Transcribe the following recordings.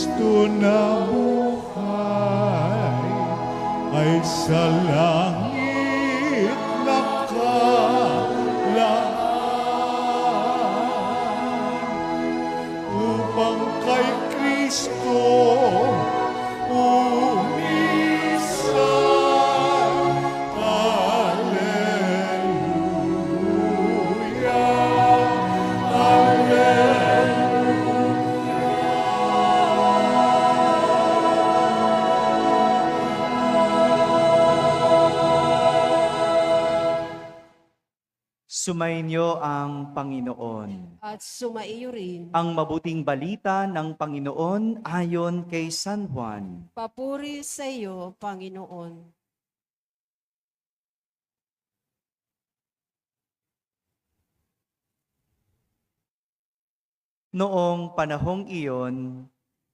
Kristo na buhay ay sa langit nakalaan upang kay Kristo umisan. Alleluia, Sumainyo ang Panginoon. At sumaiyo rin. Ang mabuting balita ng Panginoon ayon kay San Juan. Papuri sa iyo, Panginoon. Noong panahong iyon,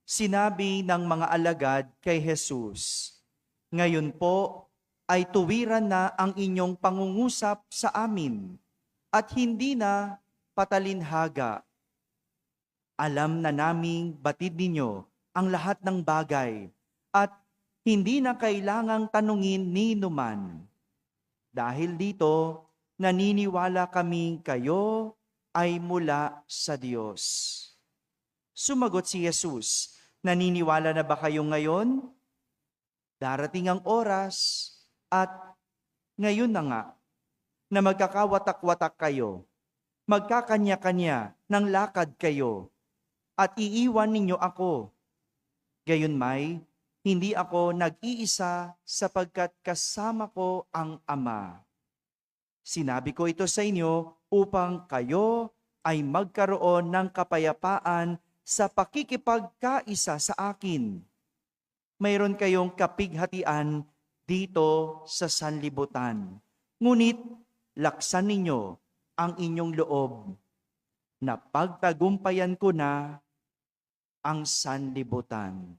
sinabi ng mga alagad kay Jesus, "Ngayon po ay tuwiran na ang inyong pangungusap sa amin at hindi na patalinhaga. Alam na naming batid ninyo ang lahat ng bagay at hindi na kailangang tanungin ni numan. Dahil dito, naniniwala kaming kayo ay mula sa Diyos." Sumagot si Jesus, "Naniniwala na ba kayo ngayon? Darating ang oras at ngayon na nga na magkakawatak-watak kayo, magkakanya-kanya ng lakad kayo, at iiwan ninyo ako. Gayunmay, hindi ako nag-iisa sapagkat kasama ko ang Ama. Sinabi ko ito sa inyo upang kayo ay magkaroon ng kapayapaan sa pakikipagkaisa sa akin. Mayroon kayong kapighatian dito sa sanlibutan. Ngunit laksan ninyo ang inyong loob na pagtagumpayan ko na ang sanlibutan."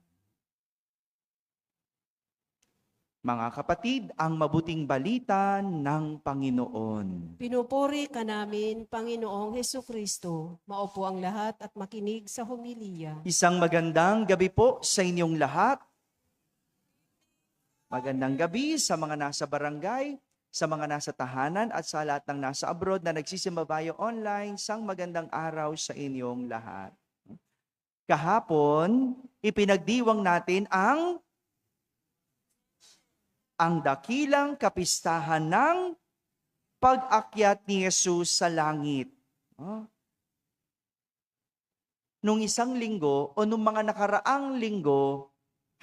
Mga kapatid, ang mabuting balita ng Panginoon. Pinupuri ka namin, Panginoong Hesukristo. Maupo ang lahat at makinig sa homilya. Isang magandang gabi po sa inyong lahat. Magandang gabi sa mga nasa barangay, sa mga nasa tahanan at sa lahat ng nasa abroad na nagsisimbabayo online. Isang magandang araw sa inyong lahat. Kahapon, ipinagdiwang natin ang dakilang kapistahan ng pag-akyat ni Jesus sa langit. Nung isang linggo o nung mga nakaraang linggo,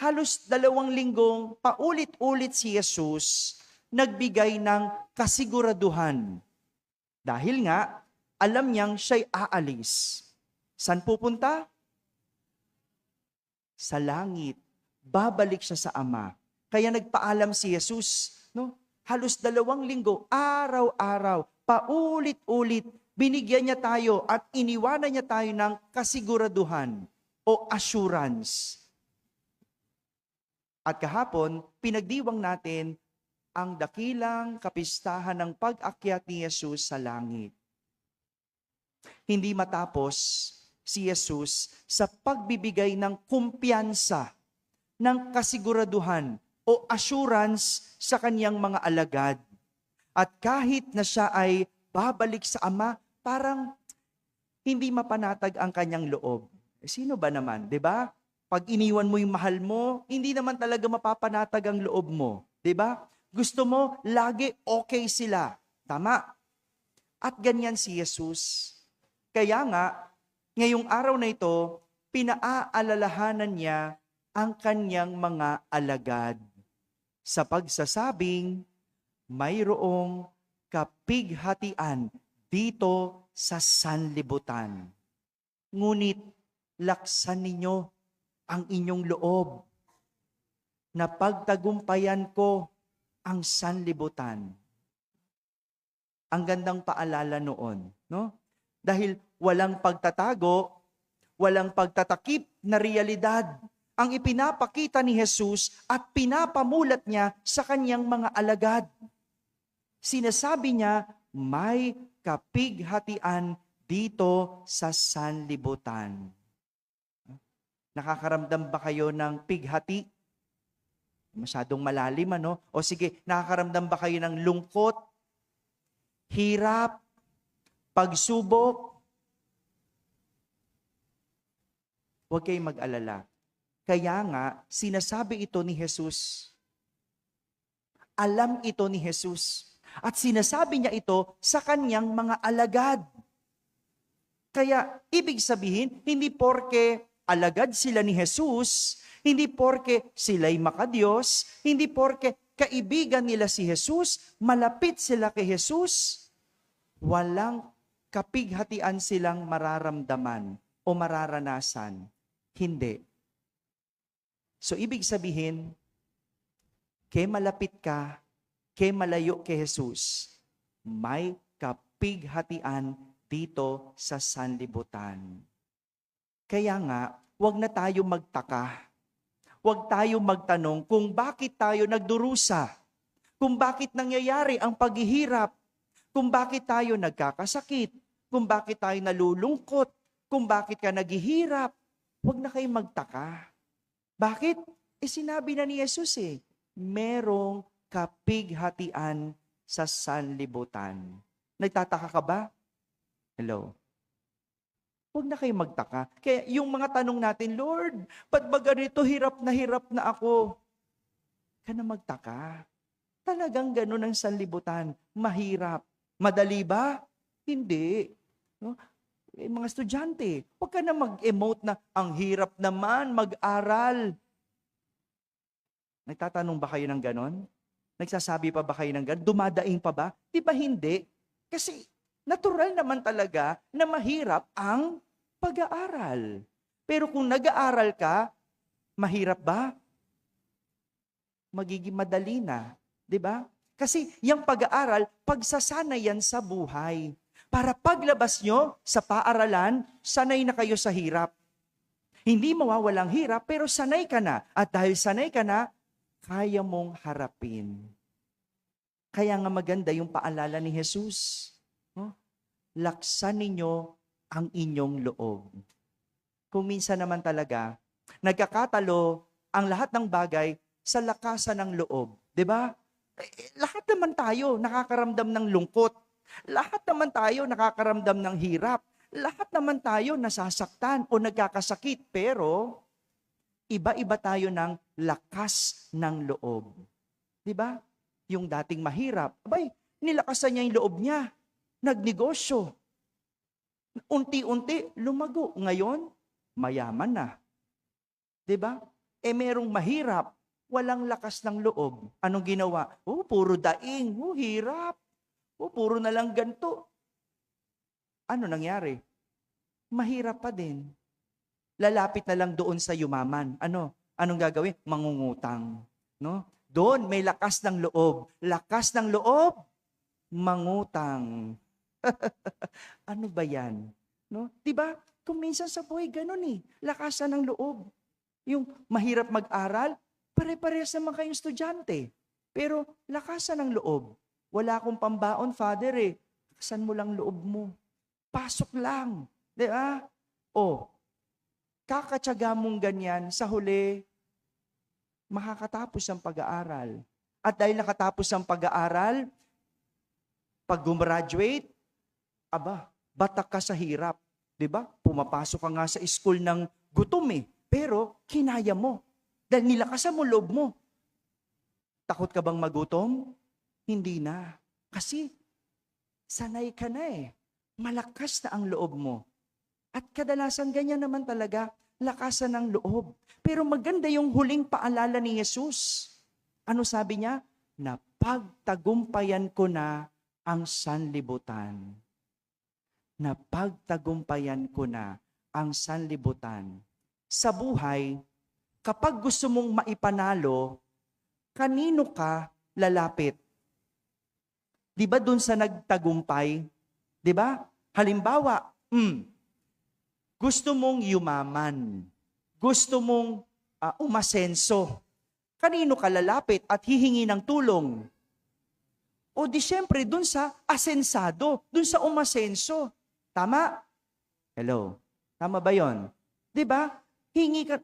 halos 2 linggong paulit-ulit si Jesus nagbigay ng kasiguraduhan. Dahil nga, alam niyang siya'y aalis. Saan pupunta? Sa langit. Babalik siya sa Ama. Kaya nagpaalam si Jesus, no? Halos 2 linggo, araw-araw, paulit-ulit, binigyan niya tayo at iniwanan niya tayo ng kasiguraduhan o assurance. At kahapon, pinagdiwang natin ang dakilang kapistahan ng pag-akyat ni Jesus sa langit. Hindi matapos si Jesus sa pagbibigay ng kumpiyansa, ng kasiguraduhan o assurance sa kanyang mga alagad. At kahit na siya ay babalik sa Ama, parang hindi mapanatag ang kanyang loob. Sino ba naman, 'di ba? Pag iniwan mo yung mahal mo, hindi naman talaga mapapanatag ang loob mo, 'di ba? Gusto mo lagi okay sila. Tama? At ganyan si Jesus. Kaya nga, ngayong araw na ito, pinaaalalahanan niya ang kanyang mga alagad sa pagsasabing mayroong kapighatian dito sa sanlibutan. Ngunit laksan ninyo ang inyong loob na pagtagumpayan ko ang sanlibutan. Ang gandang paalala noon, no? Dahil walang pagtatago, walang pagtatakip na realidad ang ipinapakita ni Jesus at pinapamulat niya sa kanyang mga alagad. Sinasabi niya, may kapighatian dito sa sanlibutan. Nakakaramdam ba kayo ng pighati? Masyadong malalim, ano? O sige, nakakaramdam ba kayo ng lungkot, hirap, pagsubok? Huwag kayong mag-alala. Kaya nga, sinasabi ito ni Jesus. Alam ito ni Jesus. At sinasabi niya ito sa kanyang mga alagad. Kaya, ibig sabihin, hindi porke alagad sila ni Jesus, hindi porke sila'y makadiyos, hindi porke kaibigan nila si Jesus, malapit sila kay Jesus, walang kapighatian silang mararamdaman o mararanasan. Hindi. So, ibig sabihin, kay malapit ka, kay malayo kay Jesus, may kapighatian dito sa sanlibutan. Kaya nga, huwag na tayo magtaka. Huwag tayo magtanong kung bakit tayo nagdurusa, kung bakit nangyayari ang paghihirap, kung bakit tayo nagkakasakit, kung bakit tayo nalulungkot, kung bakit ka naghihirap. Huwag na kayong magtaka. Bakit? Sinabi na ni Jesus merong kapighatian sa sanlibutan. Nagtataka ka ba? Hello? Huwag na kayong magtaka. Kaya yung mga tanong natin, Lord, ba't ba ganito hirap na ako? Ka na magtaka. Talagang ganun ang sanlibutan. Mahirap. Madali ba? Hindi. No? Mga estudyante, huwag ka na mag-emote na ang hirap naman mag-aral. Nagtatanong ba kayo ng ganon? Nagsasabi pa ba kayo ng ganon? Dumadaing pa ba? Di ba hindi? Kasi natural naman talaga na mahirap ang pag-aaral. Pero kung nag-aaral ka, mahirap ba? Magiging madali na. Di ba? Kasi yung pag-aaral, pagsasanay yan sa buhay. Para paglabas nyo sa paaralan, sanay na kayo sa hirap. Hindi mawawalang hirap, pero sanay ka na. At dahil sanay ka na, kaya mong harapin. Kaya nga maganda yung paalala ni Jesus. Laksan ninyo ang inyong loob. Kung minsan naman talaga, nagkakatalo ang lahat ng bagay sa lakasan ng loob. 'Di ba? Lahat naman tayo nakakaramdam ng lungkot. Lahat naman tayo nakakaramdam ng hirap. Lahat naman tayo nasasaktan o nagkakasakit. Pero, iba-iba tayo ng lakas ng loob. 'Di ba? Yung dating mahirap, abay, nilakasan niya yung loob niya. Nagnegosyo. Unti-unti, lumago. Ngayon, mayaman na. 'Di ba? Merong mahirap, walang lakas ng loob. Anong ginawa? Puro daing. Hirap. Puro na lang ganito. Ano nangyari? Mahirap pa din. Lalapit na lang doon sa yumaman. Anong gagawin? Mangungutang. No? Doon may lakas ng loob. Lakas ng loob, mangutang. Ano ba yan? No? Diba? Kung minsan sa buhay, ganun lakasan ng loob. Yung mahirap mag-aral, pare-parehas naman kayong estudyante. Pero lakasan ng loob. Wala akong pambaon, Father Lakasan mo lang loob mo. Pasok lang. Diba? Kakatsaga mong ganyan, sa huli, makakatapos ang pag-aaral. At dahil nakatapos ang pag-aaral, pag gumraduate, batak ka sa hirap. Diba? Pumapasok ka nga sa school ng gutom pero kinaya mo. Dahil nilakasan mo loob mo. Takot ka bang magutom? Hindi na. Kasi sanay ka na Malakas na ang loob mo. At kadalasan ganyan naman talaga, lakasan ng loob. Pero maganda yung huling paalala ni Jesus. Ano sabi niya? Napagtagumpayan ko na ang sanlibutan. Napagtagumpayan ko na ang sanlibutan. Sa buhay, kapag gusto mong maipanalo, kanino ka lalapit? Di ba dun sa nagtagumpay? Di ba? Halimbawa, gusto mong yumaman. Gusto mong umasenso. Kanino ka lalapit at hihingi ng tulong? O di syempre, dun sa asensado, dun sa umasenso. Tama? Hello? Tama ba yon? Di ba? Hingi ka,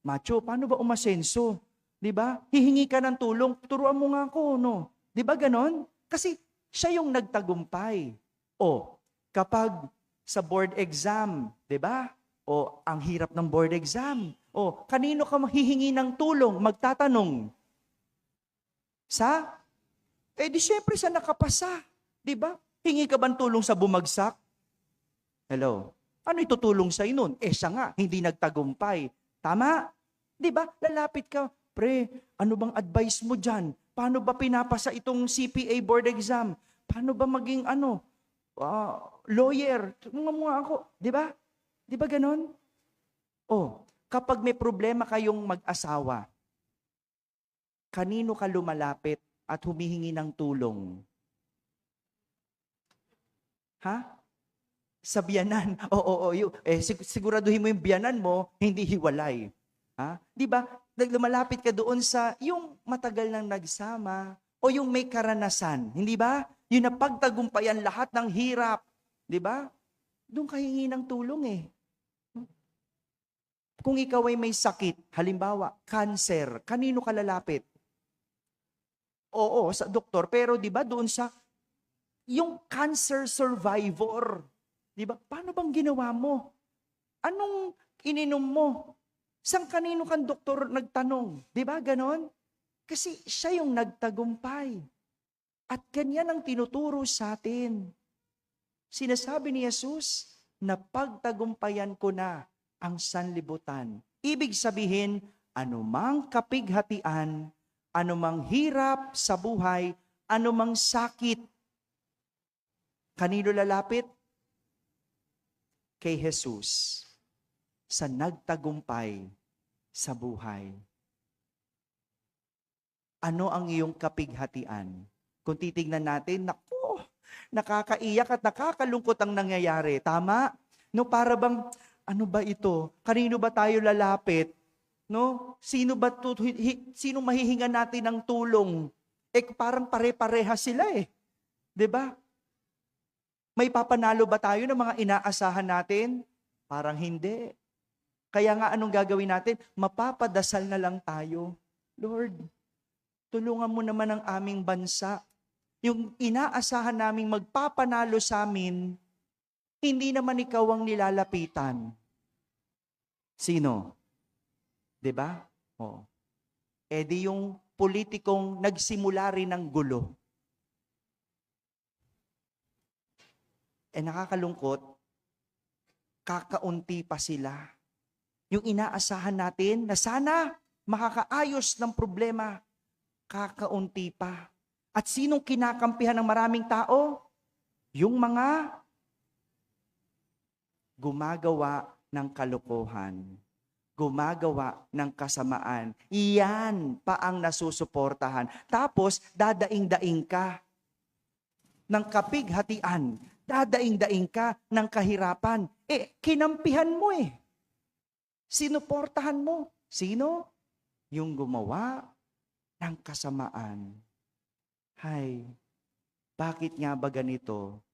macho, paano ba umasenso? Di ba? Hihingi ka ng tulong, turuan mo nga ako, no? Di ba ganon? Kasi siya yung nagtagumpay. O, kapag sa board exam, di ba? O, ang hirap ng board exam. O, kanino ka hihingi ng tulong? Magtatanong. Sa? Di syempre sa nakapasa. Di ba? Hingi ka bang tulong sa bumagsak? Hello? Ano itutulong sa nun? Siya nga, hindi nagtagumpay. Tama? Di ba? Lalapit ka, pre, ano bang advice mo dyan? Paano ba pinapasa itong CPA board exam? Paano ba maging lawyer? Mga ako. Di ba? Di ba ganon? Kapag may problema kayong mag-asawa, kanino ka lumalapit at humihingi ng tulong? Ha? Sa biyanan. Siguraduhin mo yung biyanan mo, hindi hiwalay. Ha? Di ba? Lumalapit ka doon sa yung matagal nang nagsama o yung may karanasan. Hindi ba? Yung napagtagumpayan lahat ng hirap. Di ba? Doon ka hingi ng tulong eh. Kung ikaw ay may sakit, halimbawa, cancer, kanino ka lalapit? Oo, sa doktor. Pero di ba doon sa yung cancer survivor, di ba? Paano bang ginawa mo? Anong ininom mo? Sang kanino kang doktor nagtanong? Di ba ganon? Kasi siya yung nagtagumpay. At ganyan ang tinuturo sa atin. Sinasabi ni Jesus na pagtagumpayan ko na ang sanlibutan. Ibig sabihin, anumang kapighatian, anumang hirap sa buhay, anumang sakit, kanino lalapit? Kay Jesus, sa nagtagumpay sa buhay. Ano ang iyong kapighatian? Kung titignan natin, naku, nakakaiyak at nakakalungkot ang nangyayari. Tama? No, para bang, ano ba ito? Kanino ba tayo lalapit? No? Sino mahihinga natin ng tulong? Parang pare-pareha sila eh. 'Di ba? May papanalo ba tayo ng mga inaasahan natin? Parang hindi. Kaya nga anong gagawin natin? Mapapadasal na lang tayo. Lord, tulungan mo naman ang aming bansa. Yung inaasahan naming magpapanalo sa amin, hindi naman ikaw ang nilalapitan. Sino? 'Di ba? Di yung politikong nagsimula rin ng gulo. Nakakalungkot, kakaunti pa sila. Yung inaasahan natin na sana makakaayos ng problema, kakaunti pa. At sinong kinakampihan ng maraming tao? Yung mga gumagawa ng kalokohan, gumagawa ng kasamaan. Iyan pa ang nasusuportahan. Tapos, dadaing-daing ka ng kapighatian. Dadaing-daing ka ng kahirapan. Kinampihan mo eh. Sinuportahan mo. Sino? Yung gumawa ng kasamaan. Hay, bakit nga ba ganito?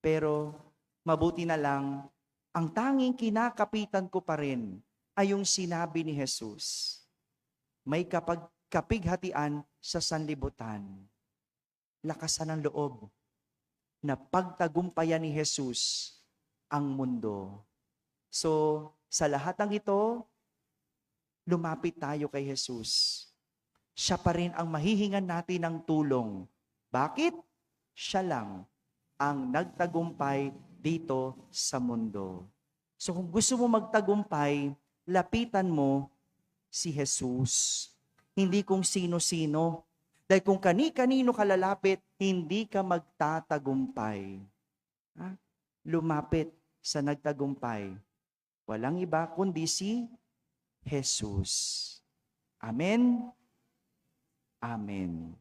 Pero mabuti na lang, ang tanging kinakapitan ko pa rin ay yung sinabi ni Jesus. May kapighatian sa sanlibutan. Lakasan ng loob na pagtagumpayan ni Jesus ang mundo. So, sa lahat ng ito, lumapit tayo kay Jesus. Siya pa rin ang mahihingan natin ng tulong. Bakit? Siya lang ang nagtagumpay dito sa mundo. So kung gusto mo magtagumpay, lapitan mo si Jesus. Hindi kung sino-sino. Dahil kung kani-kanino ka lalapit, hindi ka magtatagumpay. Lumapit sa nagtagumpay. Walang iba kundi si Jesus. Amen. Amen.